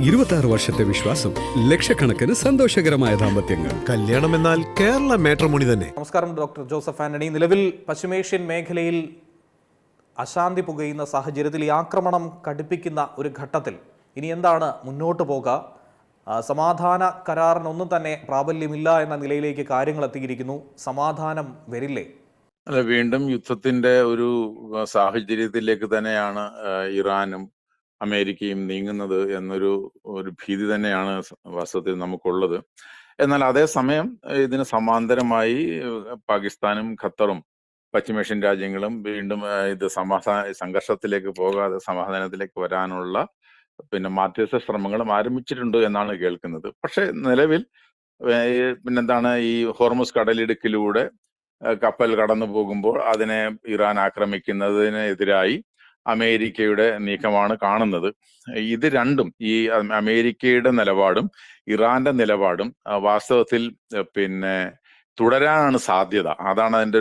26 വർഷത്തെ വിശ്വാസം, ലക്ഷക്കണക്കിന് സന്തോഷകരമായ ദാമ്പത്യങ്ങൾ. കല്യാണം എന്നാൽ കേരള മാട്രിമോണി തന്നെ. നമസ്കാരം ഡോക്ടർ ജോസഫ് ആന്റണി. നിലവിൽ പശ്ചിമേഷ്യൻ മേഖലയിൽ അശാന്തി പുകയുന്ന സാഹചര്യത്തിൽ ഈ ആക്രമണം കടുപ്പിക്കുന്ന ഒരു ഘട്ടത്തിൽ ഇനി എന്താണ് മുന്നോട്ട് പോകുക? സമാധാന കരാറിനൊന്നും തന്നെ പ്രാബല്യമില്ല എന്ന നിലയിലേക്ക് കാര്യങ്ങൾ എത്തിയിരിക്കുന്നു. സമാധാനം വരില്ലേ? അല്ല, വീണ്ടും യുദ്ധത്തിന്റെ ഒരു സാഹചര്യത്തിലേക്ക് തന്നെയാണ് ഇറാനും അമേരിക്കയും നീങ്ങുന്നത് എന്നൊരു ഭീതി തന്നെയാണ് വാസ്തവത്തിൽ നമുക്കുള്ളത്. എന്നാൽ അതേസമയം ഇതിന് സമാന്തരമായി പാകിസ്ഥാനും ഖത്തറും പശ്ചിമേഷ്യൻ രാജ്യങ്ങളും വീണ്ടും ഇത് സംഘർഷത്തിലേക്ക് പോകാതെ സമാധാനത്തിലേക്ക് വരാനുള്ള മാധ്യസ്ഥ ശ്രമങ്ങളും ആരംഭിച്ചിട്ടുണ്ട് എന്നാണ് കേൾക്കുന്നത്. പക്ഷെ നിലവിൽ പിന്നെന്താണ്, ഈ ഹോർമുസ് കടലിടുക്കിലൂടെ കപ്പൽ കടന്നു പോകുമ്പോൾ അതിനെ ഇറാൻ ആക്രമിക്കുന്നതിനെതിരായി അമേരിക്കയുടെ നീക്കമാണ് കാണുന്നത്. ഇത് രണ്ടും, ഈ അമേരിക്കയുടെ നിലപാടും ഇറാന്റെ നിലപാടും വാസ്തവത്തിൽ തുടരാനാണ് സാധ്യത. അതാണ് അതിൻ്റെ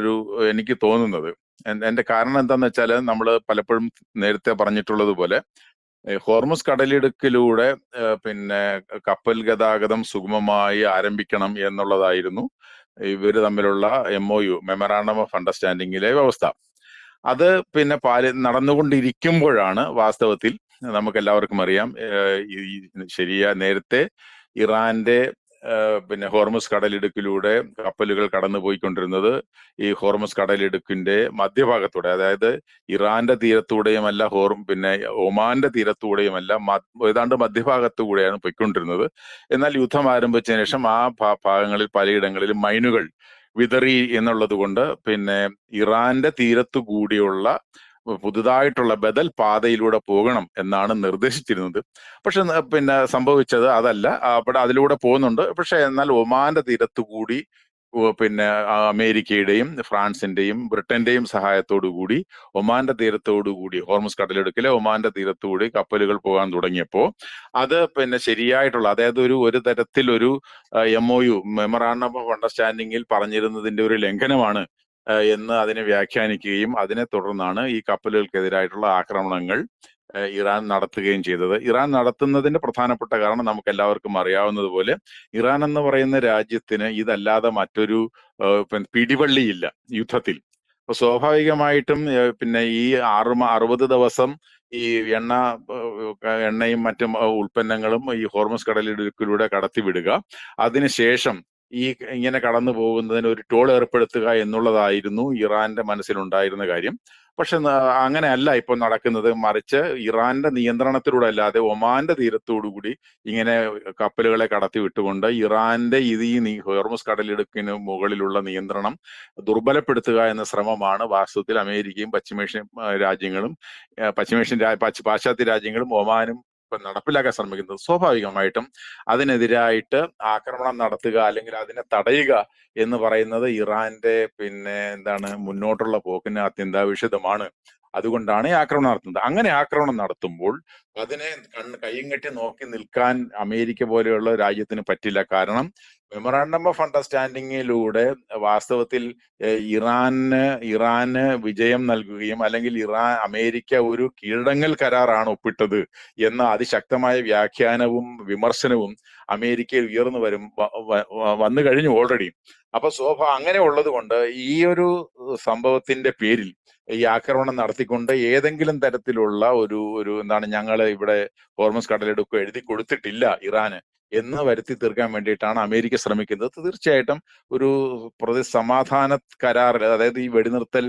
എനിക്ക് തോന്നുന്നത്. എന്റെ കാരണം എന്താന്ന് വെച്ചാൽ, നമ്മൾ പലപ്പോഴും നേരത്തെ പറഞ്ഞിട്ടുള്ളത് പോലെ ഹോർമുസ് കടലിടുക്കിലൂടെ കപ്പൽ ഗതാഗതം സുഗമമായി ആരംഭിക്കണം എന്നുള്ളതായിരുന്നു ഇവര് തമ്മിലുള്ള MOU, മെമ്മറാണ്ടം ഓഫ് അണ്ടർസ്റ്റാൻഡിങ്ങിലെ വ്യവസ്ഥ. അത് നടന്നുകൊണ്ടിരിക്കുമ്പോഴാണ് വാസ്തവത്തിൽ നമുക്ക് എല്ലാവർക്കും അറിയാം, നേരത്തെ ഇറാന്റെ ഹോർമുസ് കടലിടുക്കിലൂടെ കപ്പലുകൾ കടന്നു പോയിക്കൊണ്ടിരുന്നത് ഈ ഹോർമുസ് കടലിടുക്കിന്റെ മധ്യഭാഗത്തൂടെ, അതായത് ഇറാന്റെ തീരത്തൂടെയുമല്ല, ഒമാന്റെ തീരത്തൂടെയുമല്ല, ഏതാണ്ട് മധ്യഭാഗത്തുകൂടെയാണ് പോയിക്കൊണ്ടിരുന്നത്. എന്നാൽ യുദ്ധം ആരംഭിച്ചതിന് ശേഷം ആ ഭാഗങ്ങളിൽ പലയിടങ്ങളിലും മൈനുകൾ വിതറി എന്നുള്ളത് കൊണ്ട് ഇറാന്റെ തീരത്തു കൂടിയുള്ള പുതുതായിട്ടുള്ള ബദൽ പാതയിലൂടെ പോകണം എന്നാണ് നിർദ്ദേശിച്ചിരുന്നത്. പക്ഷെ സംഭവിച്ചത് അതല്ല. അവിടെ അതിലൂടെ പോകുന്നുണ്ട്. പക്ഷെ എന്നാൽ ഒമാന്റെ തീരത്തു കൂടി അമേരിക്കയുടെയും ഫ്രാൻസിന്റെയും ബ്രിട്ടന്റെയും സഹായത്തോടു കൂടി ഒമാന്റെ തീരത്തോടു കൂടി, ഹോർമുസ് കടലിടുക്കിലെ ഒമാന്റെ തീരത്തുകൂടി കപ്പലുകൾ പോകാൻ തുടങ്ങിയപ്പോ അത് ശരിയായിട്ടുള്ള, അതായത് ഒരു തരത്തിലൊരു MOU, മെമ്മറാണ്ടം ഓഫ് അണ്ടർസ്റ്റാൻഡിങ്ങിൽ പറഞ്ഞിരുന്നതിന്റെ ഒരു ലംഘനമാണ് എന്ന് അതിനെ വ്യാഖ്യാനിക്കുകയും അതിനെ തുടർന്നാണ് ഈ കപ്പലുകൾക്കെതിരായിട്ടുള്ള ആക്രമണങ്ങൾ ഇറാൻ നടത്തുകയും ചെയ്തത്. ഇറാൻ നടത്തുന്നതിന്റെ പ്രധാനപ്പെട്ട കാരണം നമുക്ക് എല്ലാവർക്കും അറിയാവുന്നതുപോലെ, ഇറാൻ എന്ന് പറയുന്ന രാജ്യത്തിന് ഇതല്ലാതെ മറ്റൊരു പിടിവള്ളിയില്ല യുദ്ധത്തിൽ. അപ്പൊ സ്വാഭാവികമായിട്ടും ഈ 60 ദിവസം ഈ എണ്ണയും മറ്റും ഉൽപ്പന്നങ്ങളും ഈ ഹോർമുസ് കടലിടുക്കിലൂടെ കടത്തിവിടുക, അതിനുശേഷം ഇങ്ങനെ കടന്നു പോകുന്നതിന് ഒരു ടോൾ ഏർപ്പെടുത്തുക എന്നുള്ളതായിരുന്നു ഇറാന്റെ മനസ്സിലുണ്ടായിരുന്ന കാര്യം. പക്ഷെ അങ്ങനെയല്ല ഇപ്പോൾ നടക്കുന്നത്. മറിച്ച് ഇറാന്റെ നിയന്ത്രണത്തിലൂടെ അല്ലാതെ ഒമാന്റെ തീരത്തോടുകൂടി ഇങ്ങനെ കപ്പലുകളെ കടത്തി വിട്ടുകൊണ്ട് ഇറാന്റെ ഈ ഹോർമുസ് കടലിടുക്കിന് മുകളിലുള്ള നിയന്ത്രണം ദുർബലപ്പെടുത്തുക എന്ന ശ്രമമാണ് വാസ്തവത്തിൽ അമേരിക്കയും പാശ്ചാത്യ രാജ്യങ്ങളും ഒമാനും നടപ്പിലാക്കാൻ ശ്രമിക്കുന്നത്. സ്വാഭാവികമായിട്ടും അതിനെതിരായിട്ട് ആക്രമണം നടത്തുക അല്ലെങ്കിൽ അതിനെ തടയുക എന്ന് പറയുന്നത് ഇറാന്റെ മുന്നോട്ടുള്ള പോക്കിന് അത്യന്താപേക്ഷിതമാണ്. അതുകൊണ്ടാണ് ഈ ആക്രമണം നടത്തുന്നത്. അങ്ങനെ ആക്രമണം നടത്തുമ്പോൾ അതിനെ കയ്യും കെട്ടി നോക്കി നിൽക്കാൻ അമേരിക്ക പോലെയുള്ള രാജ്യത്തിന് പറ്റില്ല. കാരണം മെമ്മറാണ്ടം ഓഫ് അണ്ടർസ്റ്റാൻഡിങ്ങിലൂടെ വാസ്തവത്തിൽ ഇറാന് വിജയം നൽകുകയും അല്ലെങ്കിൽ അമേരിക്ക ഒരു കീഴടങ്ങൽ കരാറാണ് ഒപ്പിട്ടത് എന്ന അതിശക്തമായ വ്യാഖ്യാനവും വിമർശനവും അമേരിക്കയിൽ വന്നു കഴിഞ്ഞു ഓൾറെഡി. അപ്പൊ അങ്ങനെ ഉള്ളത് കൊണ്ട് ഈ ഒരു സംഭവത്തിന്റെ പേരിൽ ഈ ആക്രമണം നടത്തിക്കൊണ്ട് ഏതെങ്കിലും തരത്തിലുള്ള ഞങ്ങൾ ഇവിടെ ഹോർമുസ് കടലിടുക്ക് എഴുതി കൊടുത്തിട്ടില്ല ഇറാന് എന്ന് വരുത്തി തീർക്കാൻ വേണ്ടിയിട്ടാണ് അമേരിക്ക ശ്രമിക്കുന്നത്. തീർച്ചയായിട്ടും ഒരു സമാധാന കരാറിൽ, അതായത് ഈ വെടിനിർത്തൽ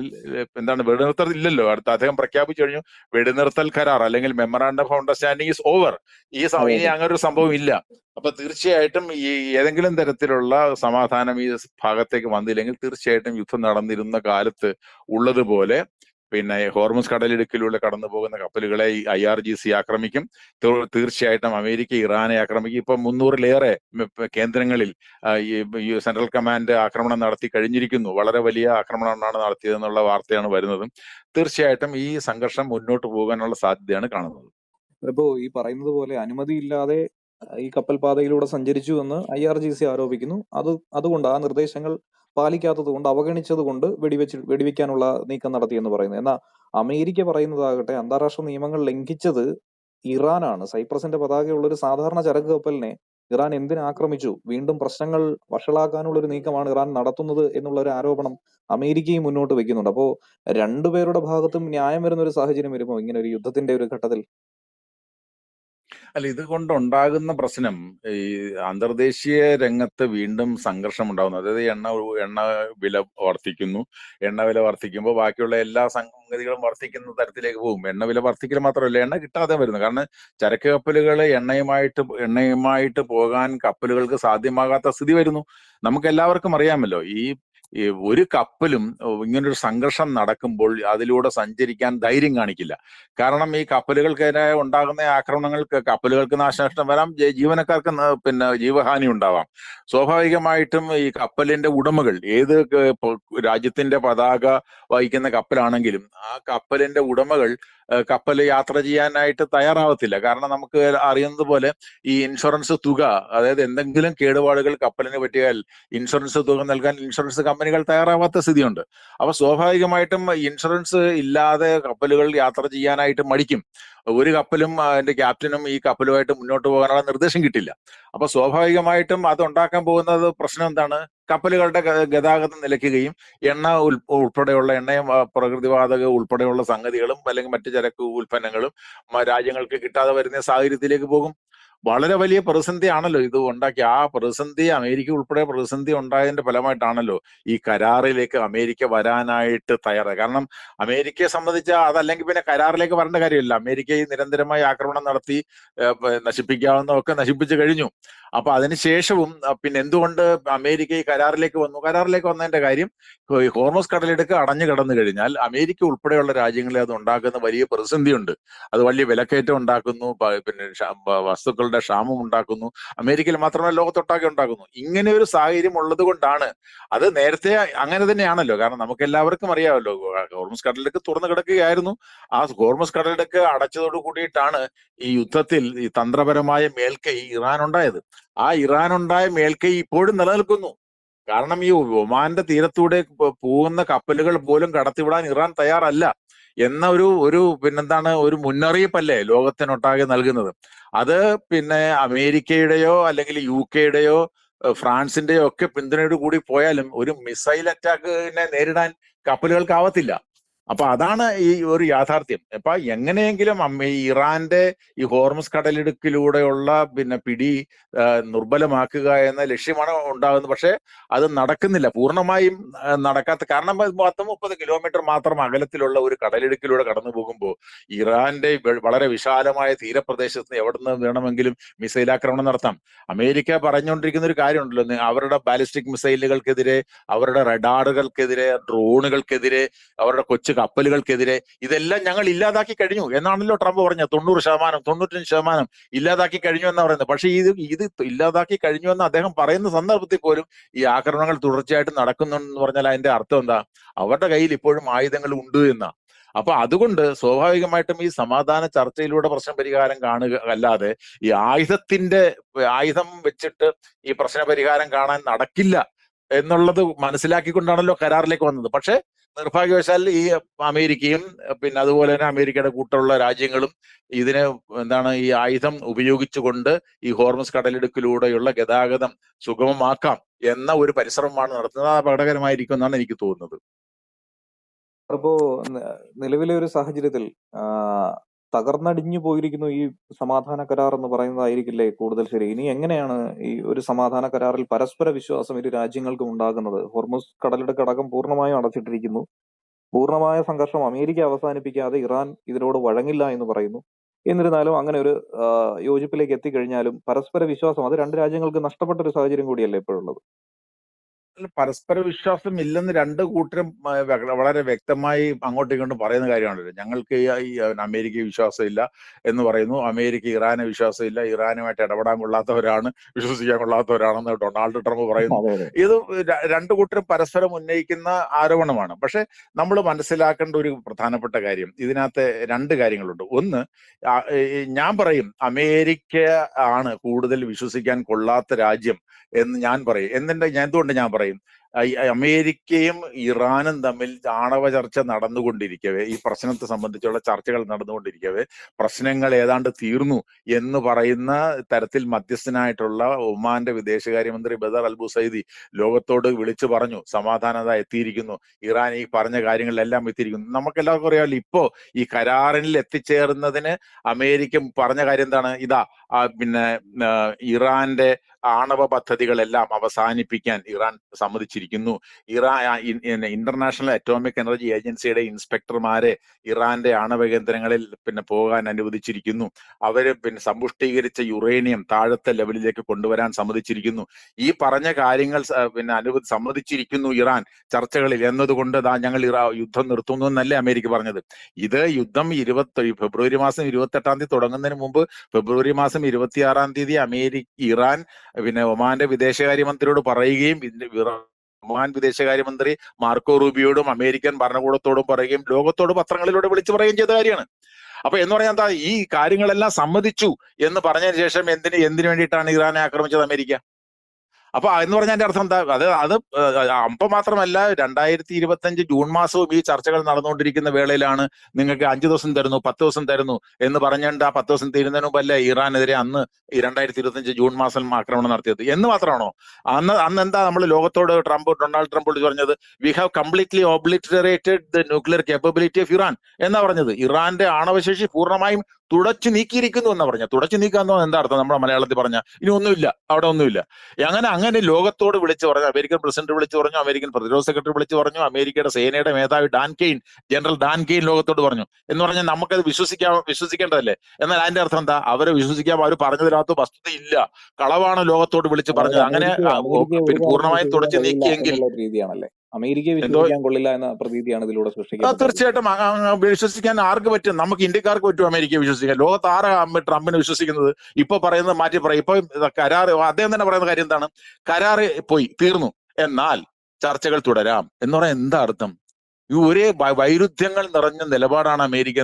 വെടിനിർത്തൽ ഇല്ലല്ലോ, അദ്ദേഹം പ്രഖ്യാപിച്ചു കഴിഞ്ഞു വെടിനിർത്തൽ കരാർ അല്ലെങ്കിൽ memorandum of understanding is over. ഇനി അങ്ങനെ ഒരു സംഭവം ഇല്ല. അപ്പൊ തീർച്ചയായിട്ടും ഈ ഏതെങ്കിലും തരത്തിലുള്ള സമാധാനം ഈ ഭാഗത്തേക്ക് വന്നില്ലെങ്കിൽ തീർച്ചയായിട്ടും യുദ്ധം നടന്നിരുന്ന കാലത്ത് ഉള്ളതുപോലെ ഹോർമുസ് കടലിടുക്കിലൂടെ കടന്നു പോകുന്ന കപ്പലുകളെ IRGC ആക്രമിക്കും. തീർച്ചയായിട്ടും അമേരിക്ക ഇറാനെ ആക്രമിക്കും. ഇപ്പൊ 300-ലേറെ കേന്ദ്രങ്ങളിൽ ഈ സെൻട്രൽ കമാൻഡ് ആക്രമണം നടത്തി കഴിഞ്ഞിരിക്കുന്നു. വളരെ വലിയ ആക്രമണമാണ് നടത്തിയതെന്നുള്ള വാർത്തയാണ് വരുന്നത്. തീർച്ചയായിട്ടും ഈ സംഘർഷം മുന്നോട്ട് പോകാനുള്ള സാധ്യതയാണ് കാണുന്നത്. ഇപ്പോ ഈ പറയുന്നത് പോലെ അനുമതിയില്ലാതെ ഈ കപ്പൽ പാതയിലൂടെ സഞ്ചരിച്ചു എന്ന് IRGC ആരോപിക്കുന്നു. അതുകൊണ്ട് ആ നിർദ്ദേശങ്ങൾ പാലിക്കാത്തത് കൊണ്ട്, അവഗണിച്ചത് കൊണ്ട് വെടിവെക്കാനുള്ള നീക്കം നടത്തിയെന്ന് പറയുന്നത്. എന്നാൽ അമേരിക്ക പറയുന്നതാകട്ടെ, അന്താരാഷ്ട്ര നിയമങ്ങൾ ലംഘിച്ചത് ഇറാനാണ്. സൈപ്രസിന്റെ പതാകയുള്ള ഒരു സാധാരണ ചരക്ക് കപ്പലിനെ ഇറാൻ എന്തിന് ആക്രമിച്ചു? വീണ്ടും പ്രശ്നങ്ങൾ വഷളാക്കാനുള്ള ഒരു നീക്കമാണ് ഇറാൻ നടത്തുന്നത് എന്നുള്ള ഒരു ആരോപണം അമേരിക്കയും മുന്നോട്ട് വെക്കുന്നുണ്ട്. അപ്പോ രണ്ടുപേരുടെ ഭാഗത്തും ന്യായം വരുന്ന ഒരു സാഹചര്യം വരുമോ ഇങ്ങനെ ഒരു യുദ്ധത്തിന്റെ ഒരു ഘട്ടത്തിൽ? അല്ല, ഇത് കൊണ്ടുണ്ടാകുന്ന പ്രശ്നം ഈ അന്തർദേശീയ രംഗത്ത് വീണ്ടും സംഘർഷം ഉണ്ടാകുന്നു. അതായത് എണ്ണ വില വർദ്ധിക്കുന്നു. എണ്ണ വില വർദ്ധിക്കുമ്പോൾ ബാക്കിയുള്ള എല്ലാ സംഗതികളും വർദ്ധിക്കുന്ന തരത്തിലേക്ക് പോകും. എണ്ണ വില വർദ്ധിക്കൽ മാത്രമല്ല, എണ്ണ കിട്ടാതെ വരുന്നു. കാരണം ചരക്ക് കപ്പലുകൾ എണ്ണയുമായിട്ട് പോകാൻ കപ്പലുകൾക്ക് സാധ്യമാകാത്ത സ്ഥിതി വരുന്നു. നമുക്ക് എല്ലാവർക്കും അറിയാമല്ലോ, ഈ ഒരു കപ്പലും ഇങ്ങനൊരു സംഘർഷം നടക്കുമ്പോൾ അതിലൂടെ സഞ്ചരിക്കാൻ ധൈര്യം കാണിക്കില്ല. കാരണം ഈ കപ്പലുകൾക്കെതിരെ ഉണ്ടാകുന്ന ആക്രമണങ്ങൾക്ക് കപ്പലുകൾക്ക് നാശനഷ്ടം വരാം, ജീവനക്കാർക്ക് പിന്നെ ജീവഹാനി ഉണ്ടാവാം. സ്വാഭാവികമായിട്ടും ഈ കപ്പലിന്റെ ഉടമകൾ രാജ്യത്തിന്റെ പതാക വഹിക്കുന്ന കപ്പലാണെങ്കിലും ആ കപ്പലിന്റെ ഉടമകൾ കപ്പൽ യാത്ര ചെയ്യാനായിട്ട് തയ്യാറാവത്തില്ല. കാരണം നമുക്ക് അറിയുന്നത് പോലെ ഈ ഇൻഷുറൻസ് തുക, അതായത് എന്തെങ്കിലും കേടുപാടുകൾ കപ്പലിന് പറ്റിയാൽ ഇൻഷുറൻസ് തുക നൽകാൻ ഇൻഷുറൻസ് കമ്പനികൾ തയ്യാറാവാത്ത സ്ഥിതിയുണ്ട്. അപ്പൊ സ്വാഭാവികമായിട്ടും ഇൻഷുറൻസ് ഇല്ലാതെ കപ്പലുകൾ യാത്ര ചെയ്യാനായിട്ട് മടിക്കും. ഒരു കപ്പലും അതിന്റെ ക്യാപ്റ്റനും ഈ കപ്പലുമായിട്ട് മുന്നോട്ട് പോകാനുള്ള നിർദ്ദേശം കിട്ടില്ല. അപ്പൊ സ്വാഭാവികമായിട്ടും അത് ഉണ്ടാക്കാൻ പോകുന്നത് പ്രശ്നം എന്താണ്? കപ്പലുകളുടെ ഗതാഗതം നിലയ്ക്കുകയും ഉൾപ്പെടെയുള്ള എണ്ണയും പ്രകൃതിവാതക ഉൾപ്പെടെയുള്ള സംഗതികളും അല്ലെങ്കിൽ മറ്റു ചരക്ക് ഉൽപ്പന്നങ്ങളും രാജ്യങ്ങൾക്ക് കിട്ടാതെ വരുന്ന സാഹചര്യത്തിലേക്ക് പോകും. വളരെ വലിയ പ്രതിസന്ധിയാണല്ലോ ഇത് ഉണ്ടാക്കി. ആ പ്രതിസന്ധി അമേരിക്ക ഉൾപ്പെടെ പ്രതിസന്ധി ഉണ്ടായതിന്റെ ഫലമായിട്ടാണല്ലോ ഈ കരാറിലേക്ക് അമേരിക്ക വരാനായിട്ട് തയ്യാറായത്. കാരണം അമേരിക്കയെ സംബന്ധിച്ച് അതല്ലെങ്കിൽ പിന്നെ കരാറിലേക്ക് വരേണ്ട കാര്യമില്ല. അമേരിക്ക ഈ നിരന്തരമായി ആക്രമണം നടത്തി നശിപ്പിക്കാവുന്നതൊക്കെ നശിപ്പിച്ചു കഴിഞ്ഞു. അപ്പൊ അതിനുശേഷവും പിന്നെ എന്തുകൊണ്ട് അമേരിക്ക ഈ കരാറിലേക്ക് വന്നു? കരാറിലേക്ക് വന്നതിന്റെ കാര്യം, ഈ ഹോർമസ് കടലിടുക്ക് അടഞ്ഞു കിടന്നു കഴിഞ്ഞാൽ അമേരിക്ക ഉൾപ്പെടെയുള്ള രാജ്യങ്ങളെ അത് ഉണ്ടാക്കുന്ന വലിയ പ്രതിസന്ധിയുണ്ട്. അത് വലിയ വിലക്കയറ്റം ഉണ്ടാക്കുന്നു, പിന്നെ വസ്തുക്കളുടെ ക്ഷാമം ഉണ്ടാക്കുന്നു. അമേരിക്കയിൽ മാത്രമല്ല, ലോകത്തൊട്ടാകെ ഉണ്ടാക്കുന്നു. ഇങ്ങനെ ഒരു സാഹചര്യം ഉള്ളത് കൊണ്ടാണ്. അത് നേരത്തെ അങ്ങനെ തന്നെയാണല്ലോ. കാരണം നമുക്ക് എല്ലാവർക്കും അറിയാമല്ലോ, ഹോർമസ് കടലിടുക്ക് തുറന്നു കിടക്കുകയായിരുന്നു. ആ ഹോർമസ് കടലിടുക്ക് അടച്ചതോട് കൂടിയിട്ടാണ് ഈ യുദ്ധത്തിൽ ഈ തന്ത്രപരമായ മേൽക്കൈ ഇറാൻ ഉണ്ടായത്. ആ ഇറാൻ ഉണ്ടായ മേൽക്കൈ ഇപ്പോഴും നിലനിൽക്കുന്നു. കാരണം ഈ ഒമാന്റെ തീരത്തൂടെ പോകുന്ന കപ്പലുകൾ പോലും കടത്തിവിടാൻ ഇറാൻ തയ്യാറല്ല എന്ന ഒരു പിന്നെന്താണ് ഒരു മുന്നറിയിപ്പല്ലേ ലോകത്തിനൊട്ടാകെ നൽകുന്നത്. അത് പിന്നെ അമേരിക്കയുടെയോ അല്ലെങ്കിൽ UK ഫ്രാൻസിന്റെയോ ഒക്കെ പിന്തുണയോട് കൂടി പോയാലും ഒരു മിസൈൽ അറ്റാക്കിനെ നേരിടാൻ കപ്പലുകൾക്കാവത്തില്ല. അപ്പൊ അതാണ് ഈ ഒരു യാഥാർത്ഥ്യം. അപ്പൊ എങ്ങനെയെങ്കിലും ഇറാന്റെ ഈ ഹോർമസ് കടലിടുക്കിലൂടെയുള്ള പിന്നെ പിടി ദുർബലമാക്കുക എന്ന ലക്ഷ്യമാണ് ഉണ്ടാകുന്നത്. പക്ഷെ അത് നടക്കുന്നില്ല, പൂർണ്ണമായും നടക്കാത്ത. കാരണം 10-30 കിലോമീറ്റർ മാത്രം അകലത്തിലുള്ള ഒരു കടലിടുക്കിലൂടെ കടന്നു പോകുമ്പോൾ ഇറാന്റെ വളരെ വിശാലമായ തീരപ്രദേശത്ത് എവിടെ നിന്ന് വേണമെങ്കിലും മിസൈൽ ആക്രമണം നടത്താം. അമേരിക്ക പറഞ്ഞുകൊണ്ടിരിക്കുന്ന ഒരു കാര്യമുണ്ടല്ലോ, അവരുടെ ബാലിസ്റ്റിക് മിസൈലുകൾക്കെതിരെ, അവരുടെ റഡാറുകൾക്കെതിരെ, ഡ്രോണുകൾക്കെതിരെ, അവരുടെ കൊച്ചു കപ്പലുകൾക്കെതിരെ ഇതെല്ലാം ഞങ്ങൾ ഇല്ലാതാക്കി കഴിഞ്ഞു എന്നാണല്ലോ ട്രംപ് പറഞ്ഞത്. 90%, 95% ഇല്ലാതാക്കി കഴിഞ്ഞു എന്നാ പറയുന്നത്. പക്ഷേ ഇത് ഇല്ലാതാക്കി കഴിഞ്ഞു എന്ന് അദ്ദേഹം പറയുന്ന സന്ദർഭത്തിൽ പോലും ഈ ആക്രമണങ്ങൾ തുടർച്ചയായിട്ട് നടക്കുന്നുണ്ടെന്ന് പറഞ്ഞാൽ അതിന്റെ അർത്ഥം എന്താ? അവരുടെ കയ്യിൽ ഇപ്പോഴും ആയുധങ്ങൾ ഉണ്ട് എന്നാ. അപ്പൊ അതുകൊണ്ട് സ്വാഭാവികമായിട്ടും ഈ സമാധാന ചർച്ചയിലൂടെ പ്രശ്ന പരിഹാരം കാണുക അല്ലാതെ ഈ ആയുധം വെച്ചിട്ട് ഈ പ്രശ്ന പരിഹാരം കാണാൻ നടക്കില്ല എന്നുള്ളത് മനസ്സിലാക്കിക്കൊണ്ടാണല്ലോ കരാറിലേക്ക് വന്നത്. പക്ഷെ നിർഭാഗ്യവശാൽ ഈ അമേരിക്കയും പിന്നെ അതുപോലെ തന്നെ അമേരിക്കയുടെ കൂട്ടുള്ള രാജ്യങ്ങളും ഇതിനെ ഈ ആയുധം ഉപയോഗിച്ചുകൊണ്ട് ഈ ഹോർമസ് കടലിടുക്കിലൂടെയുള്ള ഗതാഗതം സുഗമമാക്കാം എന്ന ഒരു പരിശ്രമമാണ് നടത്തുന്നത്. അത് അപകടകരമായിരിക്കും എന്നാണ് എനിക്ക് തോന്നുന്നത്. അപ്പോ നിലവിലെ ഒരു സാഹചര്യത്തിൽ തകർന്നടിഞ്ഞു പോയിരിക്കുന്നു ഈ സമാധാന കരാർ എന്ന് പറയുന്നതായിരിക്കില്ലേ കൂടുതൽ ശരി? ഇനി എങ്ങനെയാണ് ഈ ഒരു സമാധാന കരാറിൽ പരസ്പര വിശ്വാസം ഇരു രാജ്യങ്ങൾക്കും ഉണ്ടാകുന്നത്? ഹോർമുസ് കടലിടുക്ക് അടക്കം പൂർണ്ണമായും അടച്ചിട്ടിരിക്കുന്നു. പൂർണ്ണമായ സംഘർഷം അമേരിക്ക അവസാനിപ്പിക്കാതെ ഇറാൻ ഇതിനോട് വഴങ്ങില്ല എന്ന് പറയുന്നു. എന്നിരുന്നാലും അങ്ങനെ ഒരു യോജിപ്പിലേക്ക് എത്തിക്കഴിഞ്ഞാലും പരസ്പര വിശ്വാസം അത് രണ്ട് രാജ്യങ്ങൾക്ക് നഷ്ടപ്പെട്ട ഒരു സാഹചര്യം കൂടിയല്ലേ ഇപ്പോഴുള്ളത്? പരസ്പര വിശ്വാസം ഇല്ലെന്ന് രണ്ട് കൂട്ടരും വളരെ വ്യക്തമായി അങ്ങോട്ടും ഇങ്ങോട്ടും പറയുന്ന കാര്യമാണല്ലോ. ഞങ്ങൾക്ക് ഈ അമേരിക്കയെ വിശ്വാസമില്ല എന്ന് പറയുന്നു, അമേരിക്ക ഇറാനെ വിശ്വാസമില്ല, ഇറാനുമായിട്ട് ഇടപെടാൻ കൊള്ളാത്തവരാണ്, വിശ്വസിക്കാൻ കൊള്ളാത്തവരാണെന്ന് ഡൊണാൾഡ് ട്രംപ് പറയുന്നു. ഇത് രണ്ടു കൂട്ടരും പരസ്പരം ഉന്നയിക്കുന്ന ആരോപണമാണ്. പക്ഷെ നമ്മൾ മനസ്സിലാക്കേണ്ട ഒരു പ്രധാനപ്പെട്ട കാര്യം, ഇതിനകത്ത് രണ്ട് കാര്യങ്ങളുണ്ട്. ഒന്ന്, ഞാൻ പറയും അമേരിക്ക ആണ് കൂടുതൽ വിശ്വസിക്കാൻ കൊള്ളാത്ത രാജ്യം എന്ന് ഞാൻ പറയും. എന്തുകൊണ്ട് ഞാൻ പറയും? അമേരിക്കയും ഇറാനും തമ്മിൽ ആണവ ചർച്ച നടന്നുകൊണ്ടിരിക്കവേ, ഈ പ്രശ്നത്തെ സംബന്ധിച്ചുള്ള ചർച്ചകൾ നടന്നുകൊണ്ടിരിക്കവേ, പ്രശ്നങ്ങൾ ഏതാണ്ട് തീർന്നു എന്ന് പറയുന്ന തരത്തിൽ മധ്യസ്ഥനായിട്ടുള്ള ഒമാന്റെ വിദേശകാര്യമന്ത്രി ബദർ അൽ ബുസൈദി ലോകത്തോട് വിളിച്ചു പറഞ്ഞു, സമാധാനത എത്തിയിരിക്കുന്നു, ഇറാൻ ഈ പറഞ്ഞ കാര്യങ്ങളിലെല്ലാം എത്തിയിരിക്കുന്നു. നമുക്കെല്ലാവർക്കും അറിയാമല്ലോ, ഇപ്പോ ഈ കരാറിൽ എത്തിച്ചേർന്നതിന് അമേരിക്ക പറഞ്ഞ കാര്യം എന്താണ്? ഇറാന്റെ ആണവ പദ്ധതികളെല്ലാം അവസാനിപ്പിക്കാൻ ഇറാൻ സമ്മതിച്ചിരിക്കുന്നു. ഇന്റർനാഷണൽ അറ്റോമിക് എനർജി ഏജൻസിയുടെ ഇൻസ്പെക്ടർമാരെ ഇറാന്റെ ആണവ കേന്ദ്രങ്ങളിൽ പോകാൻ അനുവദിച്ചിരിക്കുന്നു. അവര് സമ്പുഷ്ടീകരിച്ച യുറേനിയം താഴത്തെ ലെവലിലേക്ക് കൊണ്ടുവരാൻ സമ്മതിച്ചിരിക്കുന്നു. ഈ പറഞ്ഞ കാര്യങ്ങൾ സമ്മതിച്ചിരിക്കുന്നു ഇറാൻ ചർച്ചകളിൽ എന്നതുകൊണ്ട് ഞങ്ങൾ യുദ്ധം നിർത്തുന്നു എന്നല്ലേ അമേരിക്ക പറഞ്ഞത്. ഇത് യുദ്ധം ഫെബ്രുവരി മാസം 28 തുടങ്ങുന്നതിന് മുമ്പ് ഫെബ്രുവരി മാസം 26 ഇറാൻ ഒമാന്റെ വിദേശകാര്യമന്ത്രിയോട് പറയുകയും ഒമാൻ വിദേശകാര്യമന്ത്രി മാർക്കോ റൂബിയോടും അമേരിക്കൻ ഭരണകൂടത്തോടും പറയുകയും ലോകത്തോട് പത്രങ്ങളിലൂടെ വിളിച്ചു പറയുകയും ചെയ്ത കാര്യമാണ്. അപ്പൊ എന്ന് പറഞ്ഞാൽ എന്താ, ഈ കാര്യങ്ങളെല്ലാം സമ്മതിച്ചു എന്ന് പറഞ്ഞതിന് ശേഷം എന്തിനു വേണ്ടിയിട്ടാണ് ഇറാനെ ആക്രമിച്ചത് അമേരിക്ക? അപ്പൊ എന്ന് പറഞ്ഞതിന്റെ അർത്ഥം എന്താ? അത് അപ്പൊ മാത്രമല്ല, 2025 ജൂൺ മാസവും ഈ ചർച്ചകൾ നടന്നുകൊണ്ടിരിക്കുന്ന വേളയിലാണ് നിങ്ങൾക്ക് 5 ദിവസം തരുന്നു, 10 ദിവസം തരുന്നു എന്ന് പറഞ്ഞുകൊണ്ട് ആ 10 ദിവസം തീരുന്നതിന് മുമ്പല്ലേ ഇറാനെതിരെ അന്ന് 2025 ജൂൺ മാസം ആക്രമണം നടത്തിയത് എന്ന് മാത്രമാണോ? അന്ന് എന്താ നമ്മൾ ലോകത്തോട് ഡൊണാൾഡ് ട്രംപ് പറഞ്ഞത്? We have completely obliterated the nuclear capability of Iran എന്നാ പറഞ്ഞത്. ഇറാന്റെ ആണവശേഷി പൂർണ്ണമായും തുടച്ചു നീക്കിയിരിക്കുന്നു എന്നാ പറഞ്ഞ. തുടച്ചു നീക്കാന്നോ എന്താ അർത്ഥം? നമ്മുടെ മലയാളത്തിൽ പറഞ്ഞ ഇനി ഒന്നുമില്ല, അവിടെ ഒന്നുമില്ല. അങ്ങനെ ലോകത്തോട് വിളിച്ചു പറഞ്ഞു. അമേരിക്കൻ പ്രസിഡന്റ് വിളിച്ചു പറഞ്ഞു, അമേരിക്കൻ പ്രതിരോധ സെക്രട്ടറി വിളിച്ചു പറഞ്ഞു, അമേരിക്കയുടെ സേനയുടെ മേധാവി ജനറൽ ഡാൻ കെയ്ൻ ലോകത്തോട് പറഞ്ഞു എന്ന് പറഞ്ഞാൽ നമുക്കത് വിശ്വസിക്കേണ്ടതല്ലേ? എന്നാൽ അതിന്റെ അർത്ഥം എന്താ? അവരെ വിശ്വസിക്കാൻ അവർ പറഞ്ഞതിനകത്ത് വസ്തുതയില്ല, കളവാണ് ലോകത്തോട് വിളിച്ചു പറഞ്ഞത്. അങ്ങനെ പൂർണ്ണമായും തുടച്ചു നീക്കിയെങ്കിൽ രീതിയാണല്ലേ അമേരിക്കയെ വിശ്വസിക്കാൻ കൊള്ളില്ല എന്ന പ്രതീതിയാണ് ഇതിലൂടെ സൃഷ്ടിക്കുന്നത്. തീർച്ചയായിട്ടും വിശ്വസിക്കാൻ ആർക്ക് പറ്റും? നമുക്ക് ഇന്ത്യക്കാർക്ക് പറ്റും അമേരിക്കയെ വിശ്വസിക്കാൻ. ലോകത്ത് ആരാ ട്രംപിനെ വിശ്വസിക്കുന്നത്? ഇപ്പൊ പറയുന്നത് മാറ്റി പറയും. ഇപ്പൊ കരാർ, അദ്ദേഹം തന്നെ പറയുന്ന കാര്യം എന്താണ്? കരാർ പോയി, തീർന്നു, എന്നാൽ ചർച്ചകൾ തുടരാം എന്ന് പറയാൻ എന്താ അർത്ഥം? ഈ ഒരേ വൈരുദ്ധ്യങ്ങൾ നിറഞ്ഞ നിലപാടാണ് അമേരിക്ക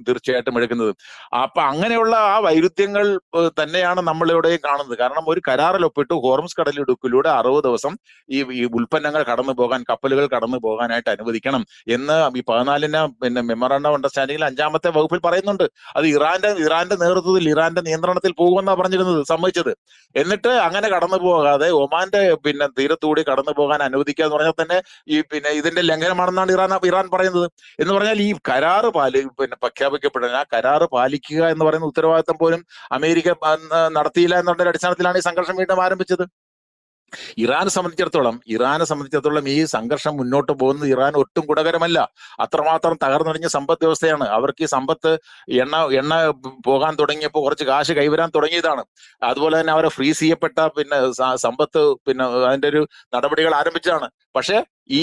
തീർച്ചയായിട്ടും എടുക്കുന്നത്. അപ്പൊ അങ്ങനെയുള്ള ആ വൈരുദ്ധ്യങ്ങൾ തന്നെയാണ് നമ്മളിവിടെയും കാണുന്നത്. കാരണം ഒരു കരാറിൽ ഒപ്പിട്ട് ഹോർമുസ് കടലിടുക്കിലൂടെ 60 ദിവസം ഈ ഉൽപ്പന്നങ്ങൾ കടന്നു പോകാൻ, കപ്പലുകൾ കടന്നു പോകാനായിട്ട് അനുവദിക്കണം എന്ന് ഈ 14 മെമ്മോറാണ്ടം ഓഫ് അണ്ടർസ്റ്റാൻഡിംഗിൽ 5ാമത്തെ വകുപ്പിൽ പറയുന്നുണ്ട്. അത് ഇറാന്റെ നേതൃത്വത്തിൽ, ഇറാന്റെ നിയന്ത്രണത്തിൽ പോകുമെന്നാണ് പറഞ്ഞിരുന്നത്, സമ്മതിച്ചത്. എന്നിട്ട് അങ്ങനെ കടന്നു പോകാതെ ഒമാന്റെ തീരത്തുകൂടി കടന്നു പോകാൻ അനുവദിക്കുക എന്ന് പറഞ്ഞാൽ തന്നെ ഇതിന്റെ ലംഘനമാണെന്നാണ് ഇറാൻ പറയുന്നത്. എന്ന് പറഞ്ഞാൽ ഈ കരാറ് പ്രഖ്യാപിക്കപ്പെടുന്ന ആ കരാറ് പാലിക്കുക എന്ന് പറയുന്ന ഉത്തരവാദിത്തം പോലും അമേരിക്ക നടത്തിയില്ല എന്നുള്ള അടിസ്ഥാനത്തിലാണ് ഈ സംഘർഷം വീണ്ടും ആരംഭിച്ചത്. ഇറാനെ സംബന്ധിച്ചിടത്തോളം ഈ സംഘർഷം മുന്നോട്ട് പോകുന്നത് ഇറാൻ ഒട്ടും ഗുണകരമല്ല. അത്രമാത്രം തകർന്നടിഞ്ഞ സമ്പദ് വ്യവസ്ഥയാണ്. അവർക്ക് ഈ സമ്പത്ത് എണ്ണ പോകാൻ തുടങ്ങിയപ്പോൾ കുറച്ച് കാശ് കൈവരാൻ തുടങ്ങിയതാണ്. അതുപോലെ തന്നെ അവരെ ഫ്രീസ് ചെയ്യപ്പെട്ട സമ്പത്ത് അതിന്റെ ഒരു നടപടികൾ ആരംഭിച്ചതാണ്. പക്ഷെ ഈ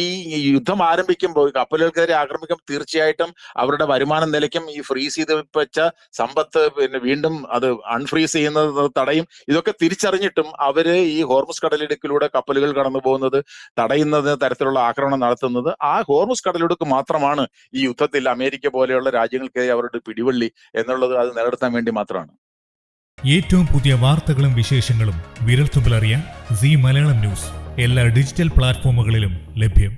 യുദ്ധം ആരംഭിക്കുമ്പോൾ, കപ്പലുകൾക്കെതിരെ ആക്രമിക്കുമ്പോൾ തീർച്ചയായിട്ടും അവരുടെ വരുമാനം നിലയ്ക്കും. ഈ ഫ്രീസ് ചെയ്ത് വെച്ച സമ്പത്ത് വീണ്ടും അത് അൺഫ്രീസ് ചെയ്യുന്നത് തടയും. ഇതൊക്കെ തിരിച്ചറിഞ്ഞിട്ടും അവര് ഈ ഹോർമുസ് കടലിടുക്കിലൂടെ കപ്പലുകൾ കടന്നു പോകുന്നത് തടയുന്നത് തരത്തിലുള്ള ആക്രമണം നടത്തുന്നത് ആ ഹോർമുസ് കടലിടുക്ക് മാത്രമാണ് ഈ യുദ്ധത്തിൽ അമേരിക്ക പോലെയുള്ള രാജ്യങ്ങൾക്കെതിരെ അവരുടെ പിടിവള്ളി എന്നുള്ളത് അത് നിലനിർത്താൻ വേണ്ടി മാത്രമാണ്. ഏറ്റവും പുതിയ വാർത്തകളും വിശേഷങ്ങളും വിരൽത്തുമ്പിലറിയാൻ സീ മലയാളം ന്യൂസ് എല്ലാ ഡിജിറ്റൽ പ്ലാറ്റ്ഫോമുകളിലും ലഭ്യം.